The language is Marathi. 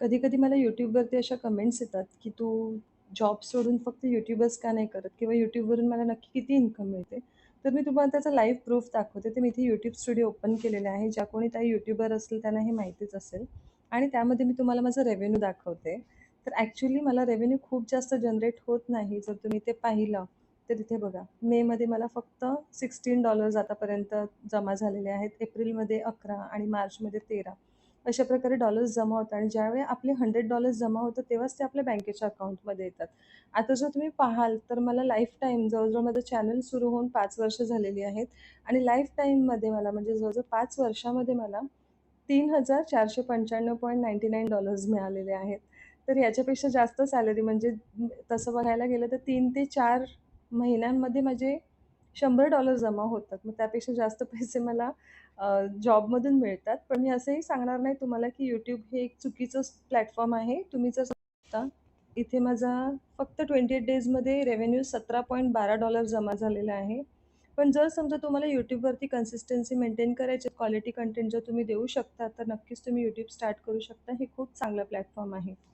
कधी-कधी मला YouTubeवरती अशा कमेंट्स येतात, की "तू जॉब सोडून फक्त YouTubeच का नाही करत? किंवा YouTubeवरून मला नक्की किती इन्कम मिळते?" तर मी तुम्हाला त्याचा लाईव्ह प्रूफ दाखवते. तर मी इथे YouTube स्टुडिओ ओपन केलेले आहे. ज्या कोणी त्या यूट्यूबर असतील त्यांना हे माहितीच असेल आणि त्यामध्ये मी तुम्हाला माझा रेव्हेन्यू दाखवते. तर ॲक्चुअली मला रेव्हेन्यू खूप जास्त जनरेट होत नाही. जर तुम्ही ते पाहिलं, तर इथे बघा मेमध्ये मला फक्त $16 आतापर्यंत जमा झालेले आहेत. एप्रिलमध्ये 11 आणि मार्चमध्ये 13 अशा प्रकारे डॉलर्स जमा होतात आणि ज्यावेळी आपले $100 जमा होतात तेव्हाच ते आपल्या बँकेच्या अकाउंटमध्ये येतात. आता जर तुम्ही पाहाल तर मला लाईफटाईम जवळ-जवळ माझं चॅनल सुरू होऊन 5 वर्ष झालेली आहेत आणि लाईफटाईममध्ये मला म्हणजे जवळ-जवळ 5 वर्षामध्ये मला $3,495.99 मिळालेले आहेत. तर याच्यापेक्षा जास्त सॅलरी म्हणजे तसं बघायला गेलं तर 3 ते 4 महिन्यांमध्ये माझे $100 जमा होतात. मग त्यापेक्षा जास्त पैसे मला जॉबमधून मिळतात. पण मी असंही सांगणार नाही तुम्हाला, की YouTube हे एक चुकीचंच प्लॅटफॉर्म आहे. तुम्ही जर बघता, इथे माझा फक्त 28 डेजमध्ये रेव्हेन्यू $17.12 जमा झालेला आहे. पण जर समजा तुम्हाला YouTubeवरती कन्सिस्टन्सी मेंटेन करायची क्वालिटी कंटेंट जर तुम्ही देऊ शकता, तर नक्कीच तुम्ही YouTube स्टार्ट करू शकता. हे खूप चांगलं प्लॅटफॉर्म आहे.